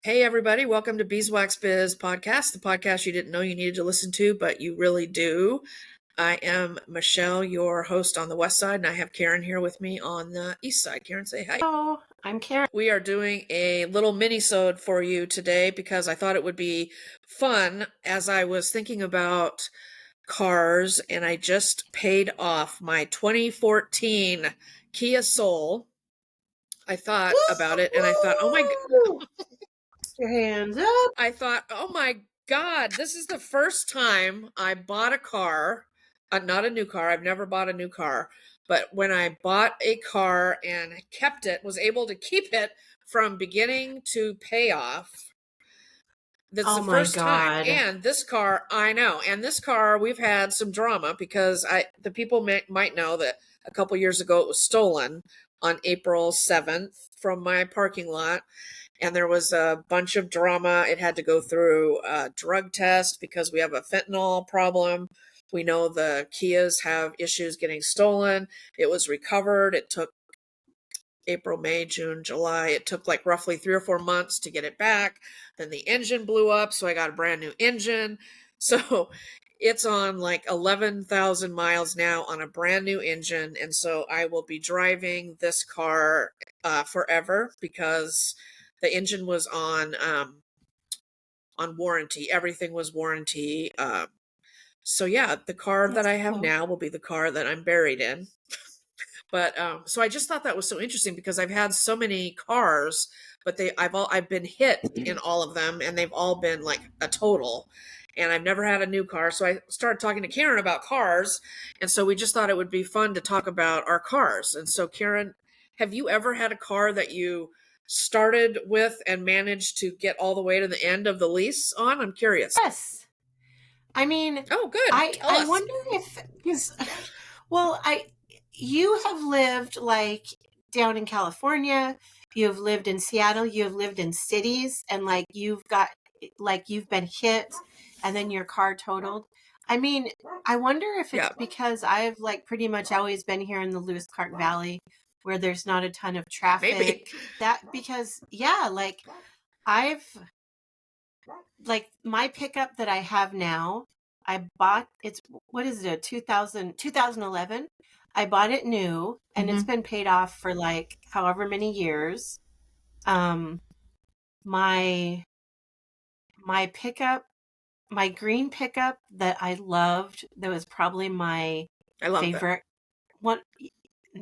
Hey, everybody. Welcome to Beeswax Biz Podcast, the podcast you didn't know you needed to listen to, but you really do. I am Michelle, your host on the west side, and I have Karen here with me on the east side. Karen, say hi. Hello, I'm Karen. We are doing a little minisode for you today because I thought it would be fun as I was thinking about cars, and I just paid off my 2014 Kia Soul. I thought about it, and I thought, oh my God. Your hands up. I thought, oh my God, this is the first time I bought a car, not a new car. I've never bought a new car. But when I bought a car and kept it, was able to keep it from beginning to payoff. That's the first time. And this car, I know. And this car, we've had some drama because the people might know that a couple years ago it was stolen on April 7th from my parking lot. And there was a bunch of drama. It had to go through a drug test because we have a fentanyl problem. We know the Kias have issues getting stolen. It was recovered. It took April, May, June, July. It took like roughly 3 or 4 months to get it back. Then the engine blew up, so I got a brand new engine. So it's on like 11,000 miles now on a brand new engine. And so I will be driving this car forever because the engine was on warranty. Everything was warranty. So yeah, the car that I have now will be the car that I'm buried in. But so I just thought that was so interesting because I've had so many cars, but I've been hit in all of them, and they've all been like a total. And I've never had a new car, so I started talking to Karen about cars, and so we just thought it would be fun to talk about our cars. And so, Karen, have you ever had a car that you started with and managed to get all the way to the end of the lease on? I'm curious. Yes. I mean, oh, good. I wonder if you have lived like down in California, you have lived in Seattle, you have lived in cities, and like you've been hit and then your car totaled. I mean, I wonder if it's because I've like pretty much always been here in the Lewis Clark Valley where there's not a ton of traffic. Maybe. My pickup that I have now, I bought what is it, 2011. I bought it new and it's been paid off for like however many years. My pickup, my green pickup that I loved, that was probably my favorite one.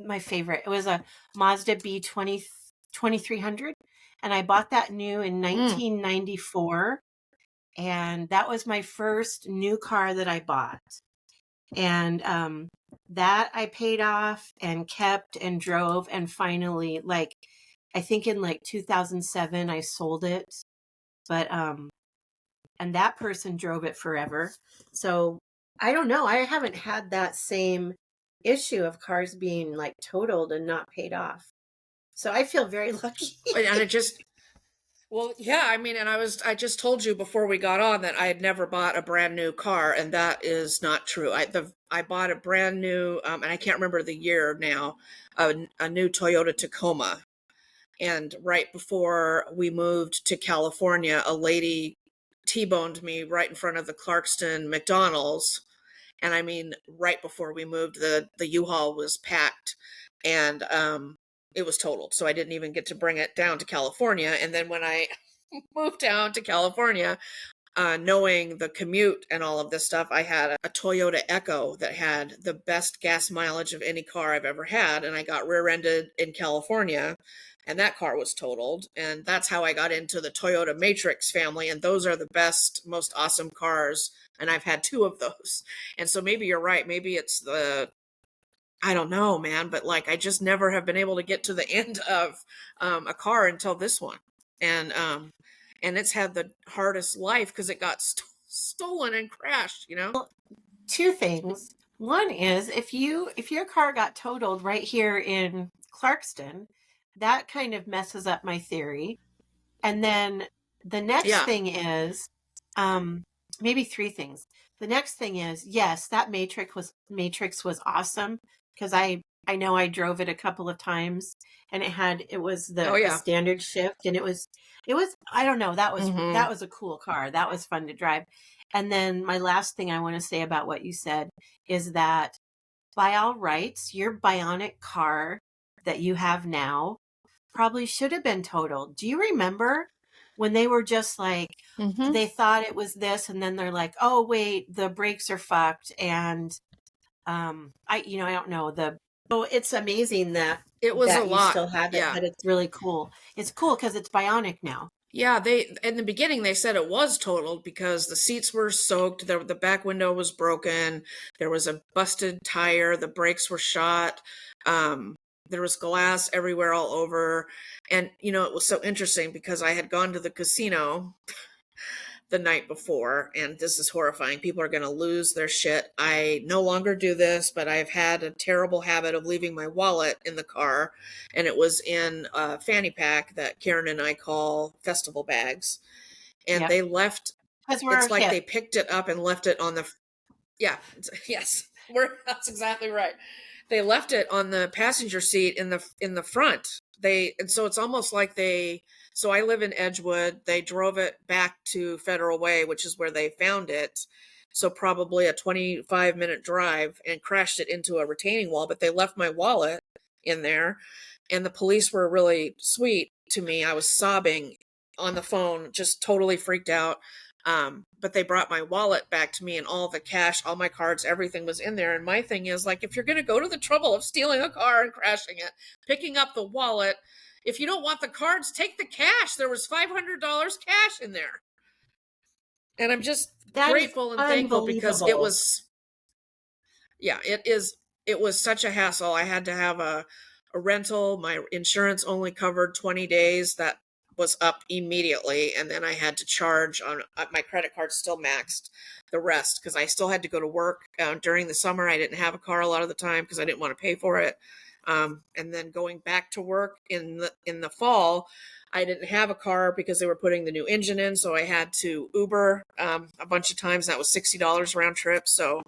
My favorite. It was a Mazda B20 2300, and I bought that new in 1994. And that was my first new car that I bought. And that I paid off and kept and drove. And finally, like, I think in like 2007, I sold it. But, and that person drove it forever. So I don't know. I haven't had that same issue of cars being like totaled and not paid off. So I feel very lucky. And it just... Well, yeah, I mean, and I just told you before we got on that I had never bought a brand new car, and that is not true. I bought a brand new, and I can't remember the year now, a new Toyota Tacoma. And right before we moved to California, a lady T-boned me right in front of the Clarkston McDonald's. And I mean, right before we moved, the U-Haul was packed, and it was totaled. So I didn't even get to bring it down to California. And then when I moved down to California, knowing the commute and all of this stuff, I had a Toyota Echo that had the best gas mileage of any car I've ever had. And I got rear-ended in California, and that car was totaled. And that's how I got into the Toyota Matrix family. And those are the best, most awesome cars. And I've had 2 of those. And so maybe you're right. Maybe it's I don't know, man, but like I just never have been able to get to the end of a car until this one, and it's had the hardest life because it got stolen and crashed. Well, 2 things. One is if your car got totaled right here in Clarkston, that kind of messes up my theory. And then the next thing is, maybe 3 things. The next thing is, yes, that Matrix was awesome because I I know I drove it a couple of times, and it was Oh the yeah. standard shift, and it was, I don't know, that Hmm. was a cool car. That was fun to drive. And then my last thing I want to say about what you said is that by all rights, your bionic car that you have now probably should have been totaled. Do you remember when they were just like, Hmm. they thought it was this, and then they're like, oh wait, the brakes are fucked, and I don't know, it's amazing that It was a you lot. still have it, Yeah. but it's really cool. It's cool because it's bionic now. Yeah, they in the beginning they said it was totaled because the seats were soaked, the back window was broken, there was a busted tire, the brakes were shot, um, there was glass everywhere all over. And it was so interesting because I had gone to the casino the night before, and this is horrifying. People are going to lose their shit. I no longer do this, but I've had a terrible habit of leaving my wallet in the car, and it was in a fanny pack that Karen and I call festival bags. And Yep. they left, Because we're it's like hip. they picked it up and left it on the, yeah, yes, that's exactly right. They left it on the passenger seat in the front. And so it's almost like they. So I live in Edgewood. They drove it back to Federal Way, which is where they found it. So probably a 25-minute drive, and crashed it into a retaining wall. But they left my wallet in there, and the police were really sweet to me. I was sobbing on the phone, just totally freaked out. But they brought my wallet back to me, and all the cash, all my cards, everything was in there. And my thing is, like, if you're going to go to the trouble of stealing a car and crashing it, picking up the wallet, if you don't want the cards, take the cash. There was $500 cash in there. And I'm just That is grateful and thankful because it unbelievable. was, yeah, it was such a hassle. I had to have a rental. My insurance only covered 20 days. That was up immediately, and then I had to charge on my credit card still maxed the rest because I still had to go to work during the summer. I didn't have a car a lot of the time because I didn't want to pay for it. And then going back to work in the fall, I didn't have a car because they were putting the new engine in, so I had to Uber a bunch of times. That was $60 round trip. So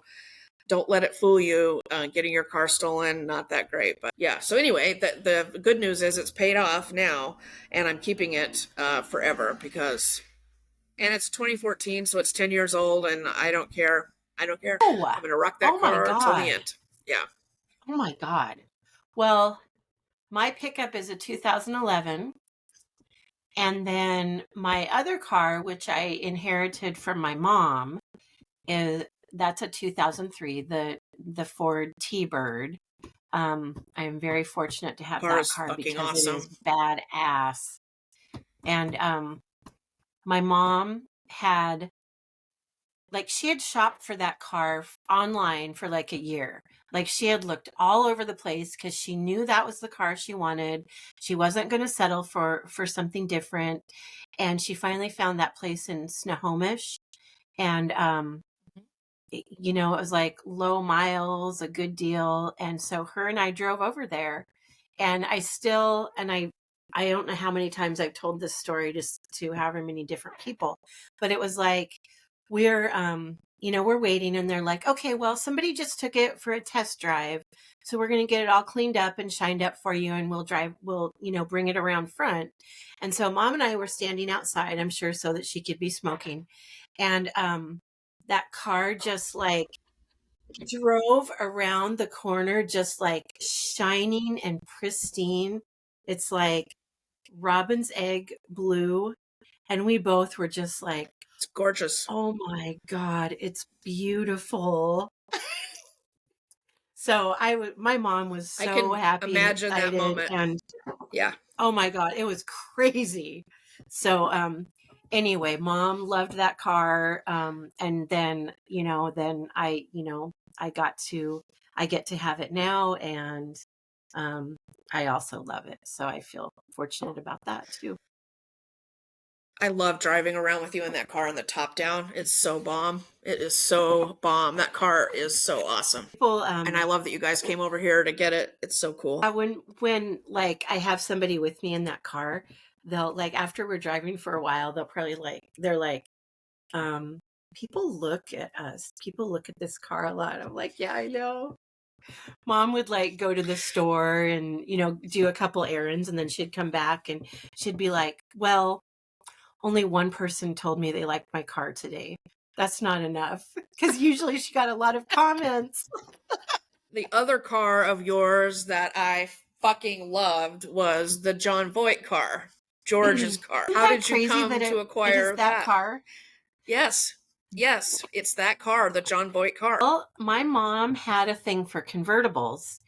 don't let it fool you. Getting your car stolen, not that great. But yeah, so anyway, the good news is it's paid off now, and I'm keeping it forever because, and it's 2014, so it's 10 years old, and I don't care. I don't care. Oh, I'm going to rock that oh my car till the God. end. Yeah. Oh my God. Well, my pickup is a 2011. And then my other car, which I inherited from my mom, is that's a 2003, the Ford T-Bird. I am very fortunate to have Car that is car fucking because it is awesome. badass. And my mom had, like, she had shopped for that car online for like a year. Like, she had looked all over the place because she knew that was the car she wanted. She wasn't going to settle for something different. And she finally found that place in Snohomish. And it was like low miles, a good deal. And so her and I drove over there, and I don't know how many times I've told this story just to however many different people, but it was like, we're waiting, and they're like, okay, well, somebody just took it for a test drive. So we're going to get it all cleaned up and shined up for you. And we'll bring it around front. And so mom and I were standing outside, I'm sure so that she could be smoking. And, that car just like drove around the corner, just like shining and pristine. It's like robin's egg blue. And we both were just like, It's gorgeous. oh my God, it's beautiful. So my mom was I so can happy and imagine that excited, moment. and Yeah. oh my God, it was crazy. So, anyway, mom loved that car. And then, then I get to have it now. And, I also love it. So I feel fortunate about that too. I love driving around with you in that car on the top down. It's so bomb. It is so bomb. That car is so awesome. People, And I love that you guys came over here to get it. It's so cool. when like I have somebody with me in that car, they'll like, after we're driving for a while, they'll probably they're like, um, people look at us. People look at this car a lot. I'm like, yeah, I know. Mom would like go to the store and, do a couple errands, and then she'd come back and she'd be like, well, only one person told me they liked my car today. That's not enough. Because usually she got a lot of comments. The other car of yours that I fucking loved was the John Voight car, George's Isn't car. How that did you crazy that come to it is acquire that that? car? Yes. Yes, it's that car, the John Voight car. Well, my mom had a thing for convertibles,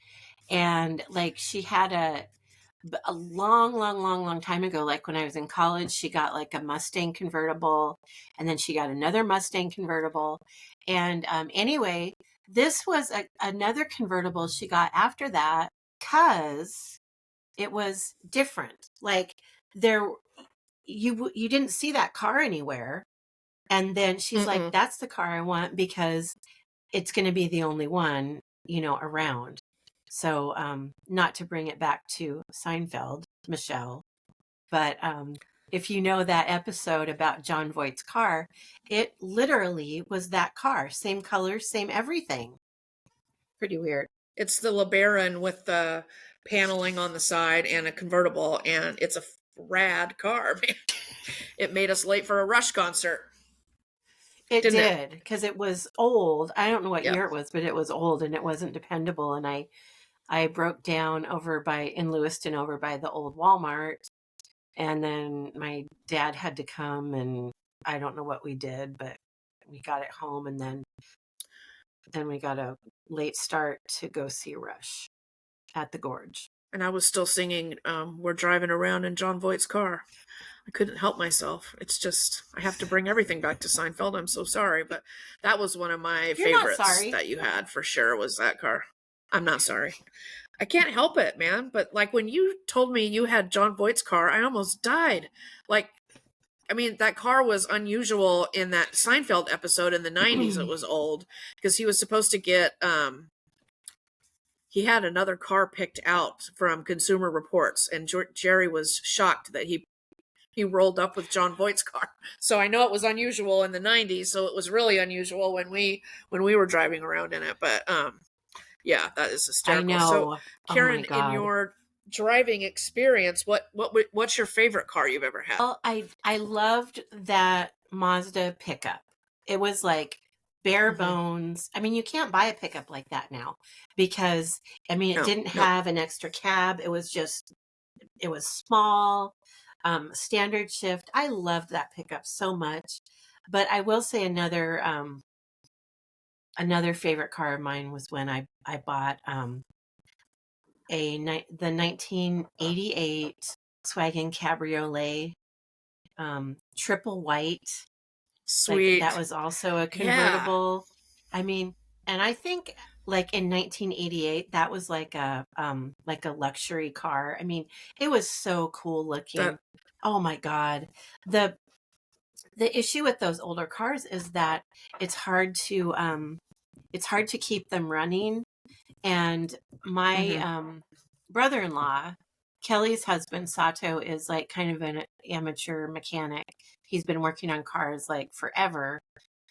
and like she had a long, long, long, long time ago, like when I was in college, she got like a Mustang convertible, and then she got another Mustang convertible. And anyway, this was another convertible she got after that because it was different. Like there, you didn't see that car anywhere. And then she's like, Mm-mm. "That's the car I want because it's going to be the only one, around." So, not to bring it back to Seinfeld, Michelle, but if you know that episode about John Voight's car, it literally was that car, same color, same everything. Pretty weird. It's the LeBaron with the paneling on the side and a convertible, and it's a rad car. It made us late for a Rush concert, It didn't it? did, because it was old. I don't know what Yep. year it was, but it was old and it wasn't dependable. And I broke down in Lewiston over by the old Walmart. And then my dad had to come, and I don't know what we did, but we got it home, and then we got a late start to go see Rush at the Gorge. And I was still singing, We're Driving Around in John Voight's car. I couldn't help myself. It's just, I have to bring everything back to Seinfeld. I'm so sorry, but that was one of my You're not favorites sorry. that you had for sure, was that car. I'm not sorry. I can't help it, man. But like when you told me you had John Voight's car, I almost died. Like, I mean, that car was unusual in that Seinfeld episode in the 90s. It was old because he was supposed to get, he had another car picked out from Consumer Reports, and Jerry was shocked that he rolled up with John Voight's car. So I know it was unusual in the 90s, so it was really unusual when we were driving around in it. But yeah, that is I hysterical. So know. Oh my Karen, in God. your driving experience, what's your favorite car you've ever had? Well, I loved that Mazda pickup. It was like bare Mm-hmm. bones. I mean, you can't buy a pickup like that now because, I mean, it No, didn't no. have an extra cab. It was small, standard shift. I loved that pickup so much. But I will say another favorite car of mine was when I bought the 1988 Volkswagen Cabriolet, triple white. Like that Sweet. was also a Yeah. convertible. I mean, and I think like in 1988 that was like a luxury car. I mean, it was so cool looking. That Oh my God. The the issue with those older cars is that it's hard to um it's hard to keep them running. And my mm-hmm. brother-in-law, Kelly's husband, Sato, is like kind of an amateur mechanic. He's been working on cars like forever.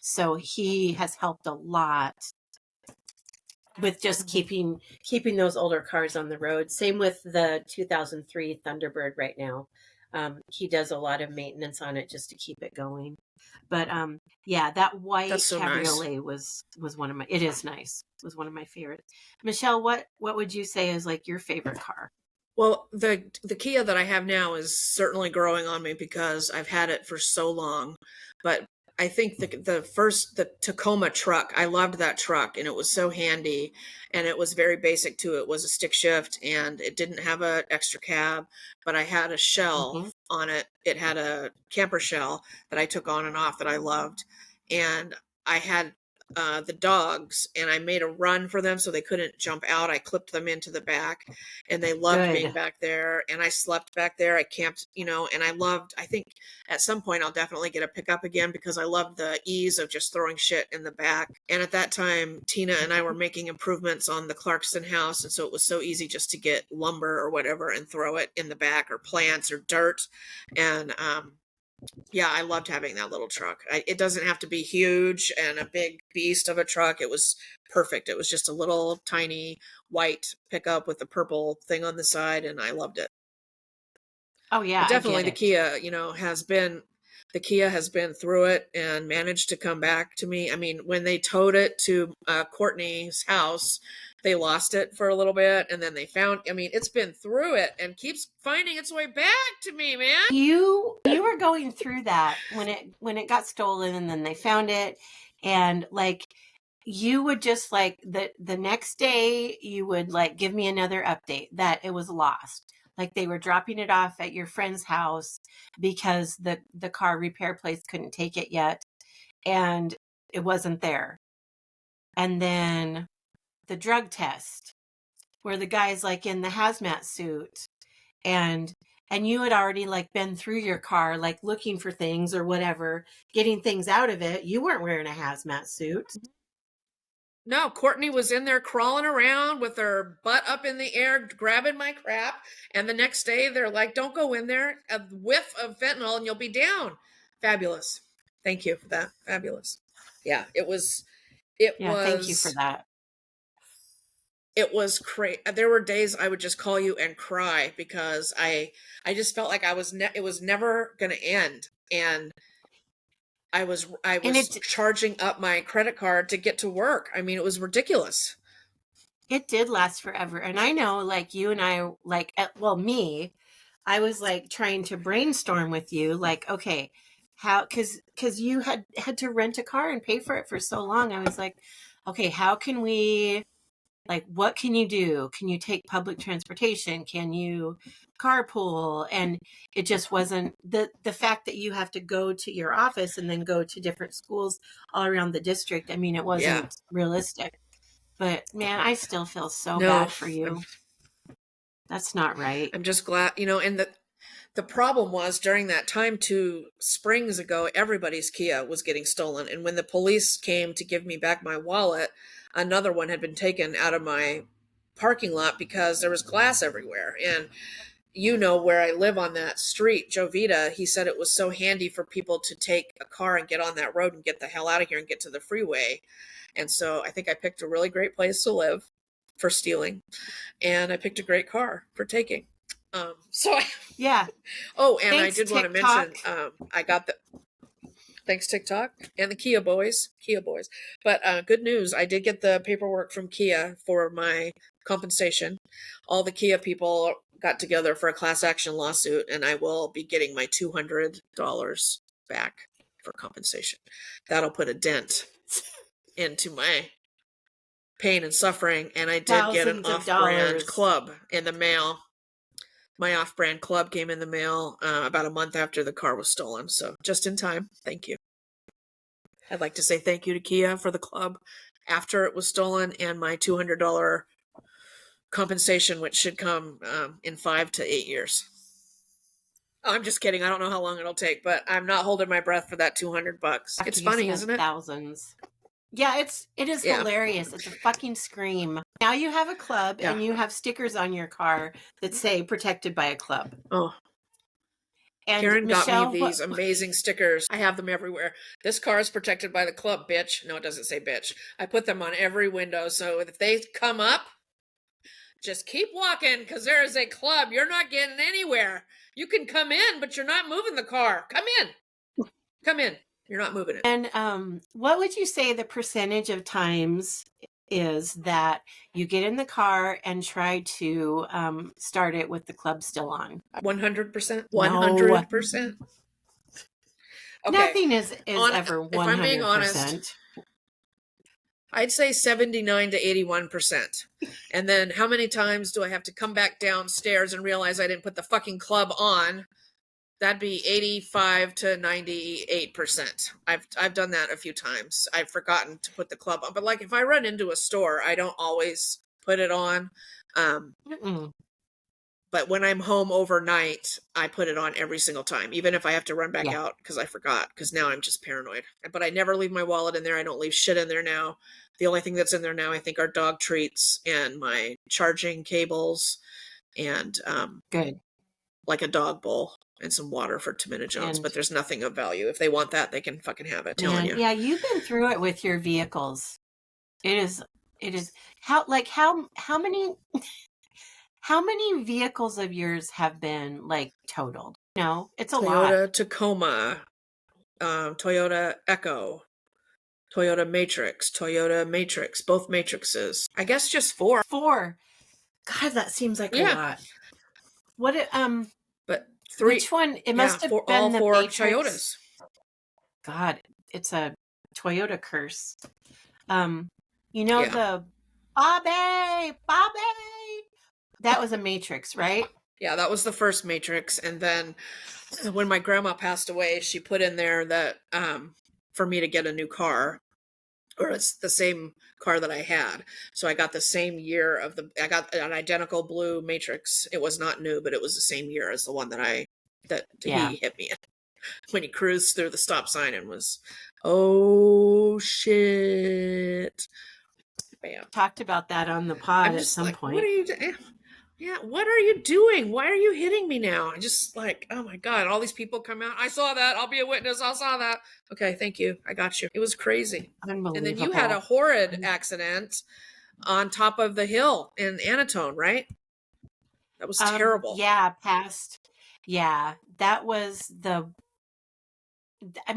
So he has helped a lot with just Mm-hmm. keeping those older cars on the road. Same with the 2003 Thunderbird right now. He does a lot of maintenance on it just to keep it going. But yeah, that That's white so nice. cabriolet was one of my. It is nice. Was one of my favorites. Michelle, what would you say is like your favorite car? Well, the Kia that I have now is certainly growing on me because I've had it for so long. But I think the Tacoma truck, I loved that truck, and it was so handy, and it was very basic too. It was a stick shift, and it didn't have an extra cab, but I had a shell Hmm. on it. It had a camper shell that I took on and off that I loved, and I had the dogs, and I made a run for them so they couldn't jump out. I clipped them into the back, and they loved being Good. back there, and I slept back there. I camped, and I think at some point I'll definitely get a pickup again because I loved the ease of just throwing shit in the back. And at that time Tina and I were making improvements on the Clarkston house, and so it was so easy just to get lumber or whatever and throw it in the back, or plants or dirt. And Yeah, I loved having that little truck. It doesn't have to be huge and a big beast of a truck. It was perfect. It was just a little tiny white pickup with a purple thing on the side, and I loved it. Oh yeah, But I definitely get the it. Kia, the Kia has been through it and managed to come back to me. I mean, when they towed it to Courtney's house, they lost it for a little bit and then they found, I mean, it's been through it and keeps finding its way back to me, man. You were going through that when it got stolen and then they found it, and like you would just like the next day you would like give me another update that it was lost. Like they were dropping it off at your friend's house because the car repair place couldn't take it yet and it wasn't there. And then the drug test where the guy's like in the hazmat suit and you had already like been through your car like looking for things or whatever, getting things out of it. You weren't wearing a hazmat suit. No, Courtney was in there crawling around with her butt up in the air, grabbing my crap. And the next day, they're like, don't go in there. A whiff of fentanyl and you'll be down. Fabulous. Thank you for that. Fabulous. Yeah, it Yeah, thank you for was, that. it was crazy. There were days I would just call you and cry because I just felt like it was never going to end. And I And was charging up my credit card to get to work. I mean, it was ridiculous. it did last forever. And I know like you and I like well me, I was like trying to brainstorm with you like okay, how cuz you had to rent a car and pay for it for so long. I was like, okay, how can we like what can you do? Can you take public transportation? Can you carpool? And it just wasn't the fact that you have to go to your office and then go to different schools all around the district. I mean, it Yeah. wasn't realistic. But man, I still feel so No, bad for you. That's not right. I'm just glad, and the problem was during that time 2 springs ago, everybody's Kia was getting stolen. And when the police came to give me back my wallet, another one had been taken out of my parking lot because there was glass everywhere. And where I live on that street, Jovita, he said it was so handy for people to take a car and get on that road and get the hell out of here and get to the freeway. And so I think I picked a really great place to live for stealing. And I picked a great car for taking. So I, Yeah. oh, and Thanks, I did want to TikTok. mention, I got thanks TikTok and the Kia boys. But good news, I did get the paperwork from Kia for my compensation. All the Kia people got together for a class action lawsuit, and I will be getting my $200 back for compensation. That'll put a dent into my pain and suffering, and I did get an Thousands of off-brand dollars. club in the mail. My off-brand club came in the mail about a month after the car was stolen, so just in time. Thank you. I'd like to say thank you to Kia for the club after it was stolen and my $200 compensation, which should come in 5 to 8 years. Oh, I'm just kidding. I don't know how long it'll take, but I'm not holding my breath for that $200. After It's you funny, spent isn't it? thousands. Yeah, it is Yeah. hilarious. It's a fucking scream. Now you have a club Yeah. and you have stickers on your car that say protected by a club. Oh, And Karen Michelle, got me these amazing stickers. I have them everywhere. This car is protected by the club, bitch. No, it doesn't say bitch. I put them on every window, so if they come up, just keep walking because there is a club. You're not getting anywhere. You can come in, but you're not moving the car. Come in. Come in. You're not moving it. And what would you say the percentage of times is that you get in the car and try to start it with the club still on? 100%. No. 100%. Okay. Nothing is ever 100%. If I'm being honest, I'd say 79 to 81%. And then how many times do I have to come back downstairs and realize I didn't put the fucking club on? That'd be 85 to 98%. I've done that a few times. I've forgotten to put the club on. But like if I run into a store, I don't always put it on. But when I'm home overnight, I put it on every single time, even if I have to run back out because I forgot, because now I'm just paranoid. But I never leave my wallet in there. I don't leave shit in there now. The only thing that's in there now, I think, are dog treats and my charging cables and Good. like a dog bowl. and some water for Tamina Jones, And but there's nothing of value. If they want that, they can fucking have it. Telling man, you. yeah, you've been through it with your vehicles. It is how how many vehicles of yours have been like totaled? No, it's a lot. Toyota Tacoma, Toyota Echo, Toyota Matrix, both Matrixes. I guess just 4. 4. God, that seems like a Yeah, lot. What but 3. which one? It Yeah, must have all been the 4 Matrix. Toyotas. God, it's a Toyota curse. You know Yeah, the Bobby. That was a Matrix, right? yeah, that was the first Matrix, and then when my grandma passed away, she put in there that for me to get a new car, or it's the same car that I had. So I got the same year of I got an identical blue Matrix. It was not new, but it was the same year as the one that Yeah. he hit me in when he cruised through the stop sign and was, oh shit. Bam. Talked about that on the pod I'm at just some like, what point. are you doing? Yeah, what are you doing? Why are you hitting me now? I just like, oh my God, all these people come out. I saw that. I'll be a witness. I saw that. Okay, thank you. I got you. It was crazy. And then you had a Unbelievable. horrid accident on top of the hill in Anatone, right? That was terrible. Yeah, past. Yeah, that was that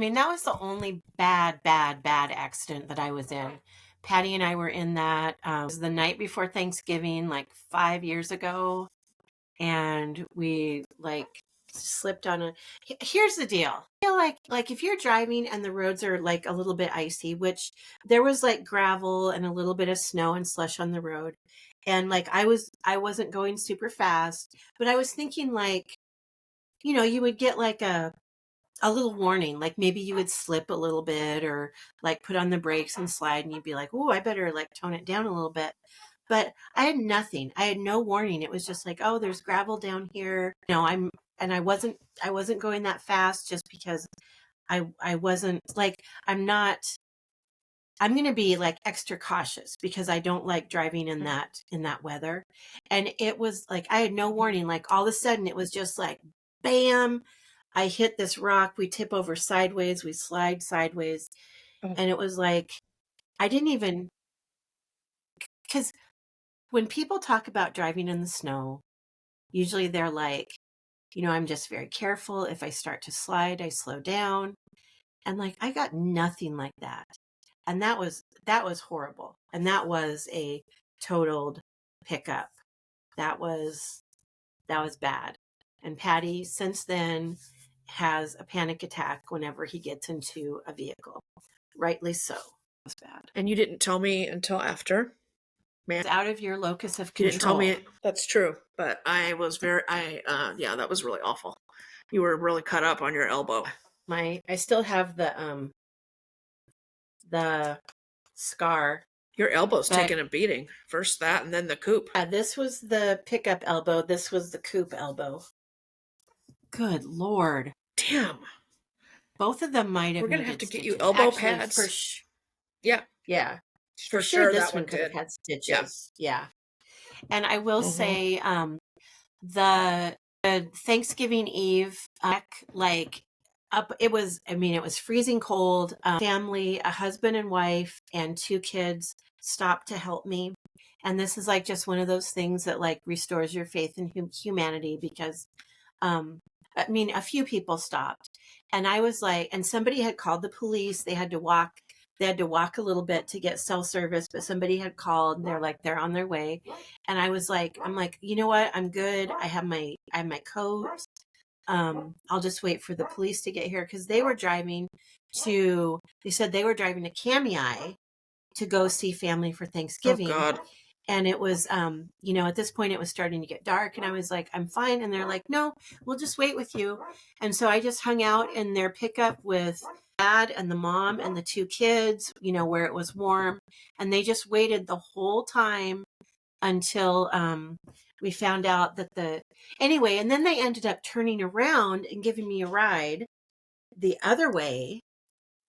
was the only bad accident that I was in. Patty and I were in that. It was the night before Thanksgiving, like 5 years ago. And we like slipped on a. Here's the deal. I feel like if you're driving and the roads are like a little bit icy, which there was like gravel and a little bit of snow and slush on the road. And like I wasn't going super fast, but I was thinking like, you would get like a little warning, like maybe you would slip a little bit or like put on the brakes and slide and you'd be like, oh, I better like tone it down a little bit. But I had nothing. I had no warning. It was just like, oh, there's gravel down here. I wasn't going that fast just because I wasn't like, I'm going to be like extra cautious because I don't like driving in that weather. And it was like, I had no warning. Like all of a sudden it was just like, bam, I hit this rock. We tip over sideways. We slide sideways. Oh. And it was like, I didn't even, because when people talk about driving in the snow, usually they're like, I'm just very careful. If I start to slide, I slow down. And like, I got nothing like that. And that was horrible. And that was a totaled pickup. That was bad. And Patty since then has a panic attack whenever he gets into a vehicle. Rightly so. It was bad. And you didn't tell me until after. Man, it's out of your locus of you control. didn't tell me. That's true. But I was yeah, that was really awful. You were really cut up on your elbow. I still have the scar. Your elbow's taking a beating. First that and then the coupe. Yeah, this was the pickup elbow. This was the coupe elbow. Good Lord. Damn. Both of them might have. We're going to have to get you elbow pads. Yeah. For sure this one could have had stitches. Yeah. And I will say the Thanksgiving Eve, it was freezing cold. Family, a husband and wife and 2 kids stopped to help me. And this is like just one of those things that like restores your faith in humanity because, a few people stopped and I was like, and somebody had called the police. They had to walk a little bit to get cell service, but somebody had called and they're like, they're on their way. And I'm like, you know what? I'm good. I have my coat. I'll just wait for the police to get here. Cause they said they were driving to Kamei to go see family for Thanksgiving. Oh God. And it was, at this point it was starting to get dark and I was like, I'm fine. And they're like, no, we'll just wait with you. And so I just hung out in their pickup with Dad and the mom and the 2 kids, where it was warm. And they just waited the whole time until, we found out that anyway, and then they ended up turning around and giving me a ride the other way.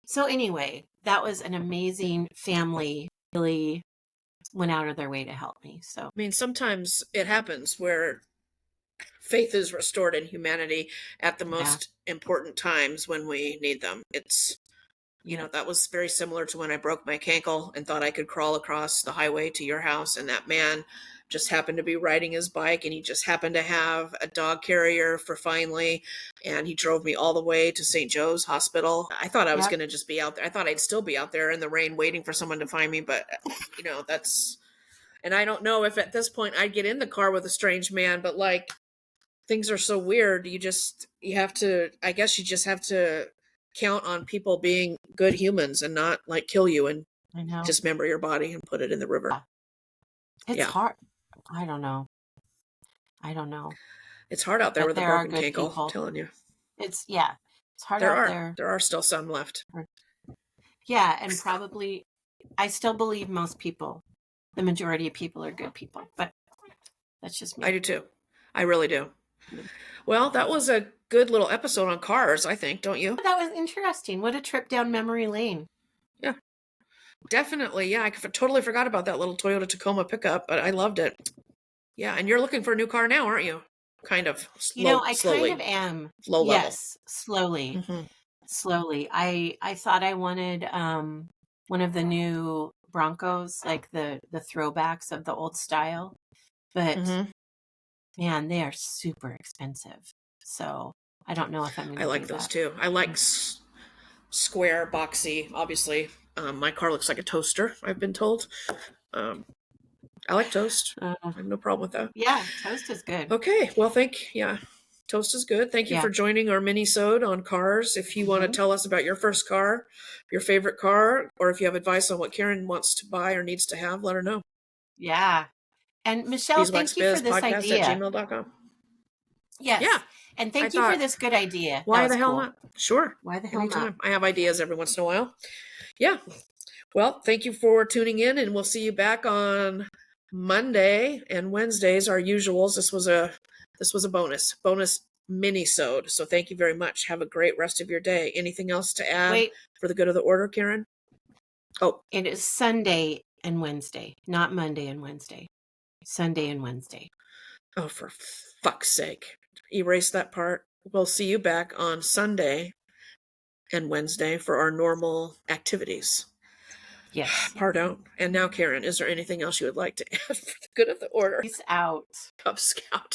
So anyway, that was an amazing family, really went out of their way to help me. So sometimes it happens where faith is restored in humanity at the Yeah. most important times when we need them. It's, Yep. that was very similar to when I broke my cankle and thought I could crawl across the highway to your house. And that man just happened to be riding his bike, and he just happened to have a dog carrier for finally. And he drove me all the way to St. Joe's Hospital. I thought I was Yep. going to just be out there. I thought I'd still be out there in the rain waiting for someone to find me. But, that's, and I don't know if at this point I'd get in the car with a strange man, but like, things are so weird. You have to, I guess you just have to count on people being good humans and not like kill you and I know. dismember your body and put it in the river. It's Yeah. hard. I don't know. It's hard out there But with a there are broken good cankle, people. I'm telling you. It's hard out there. There are still some left. Yeah, and probably I still believe most people, the majority of people are good people, but that's just me. I do too. I really do. Well, that was a good little episode on cars, I think, don't you? That was interesting. What a trip down memory lane. Yeah. Definitely. Yeah, I totally forgot about that little Toyota Tacoma pickup, but I loved it. Yeah, and you're looking for a new car now, aren't you? Kind of I slowly. kind of am. Low level. Yes, slowly. Mm-hmm. Slowly. I thought I wanted one of the new Broncos, like the throwbacks of the old style, but man, they are super expensive. So I don't know if I'm going to. I like those too. I like square, boxy. Obviously, my car looks like a toaster, I've been told. I like toast. I have no problem with that. Yeah, toast is good. Okay, well, toast is good. Thank you for joining our Minisode on cars. If you want to tell us about your first car, your favorite car, or if you have advice on what Karen wants to buy or needs to have, let her know. Yeah. And Michelle, thank you for this idea. Beeswaxbizpodcast@gmail.com. Yes. Yeah. And thank you for this good idea. Why the hell not? Sure. Why the hell Anytime. not? I have ideas every once in a while. Yeah. Well, thank you for tuning in, and we'll see you back on Monday and Wednesdays, our usuals. This was a bonus Minisode. So thank you very much. Have a great rest of your day. Anything else to add for the good of the order, Karen? Oh, it is Sunday and Wednesday, not Monday and Wednesday. Sunday and Wednesday. Oh, for fuck's sake. Erase that part. We'll see you back on Sunday and Wednesday for our normal activities. Yes. Pardon. And now, Karen, is there anything else you would like to add for the good of the order? Peace out. Cub Scout.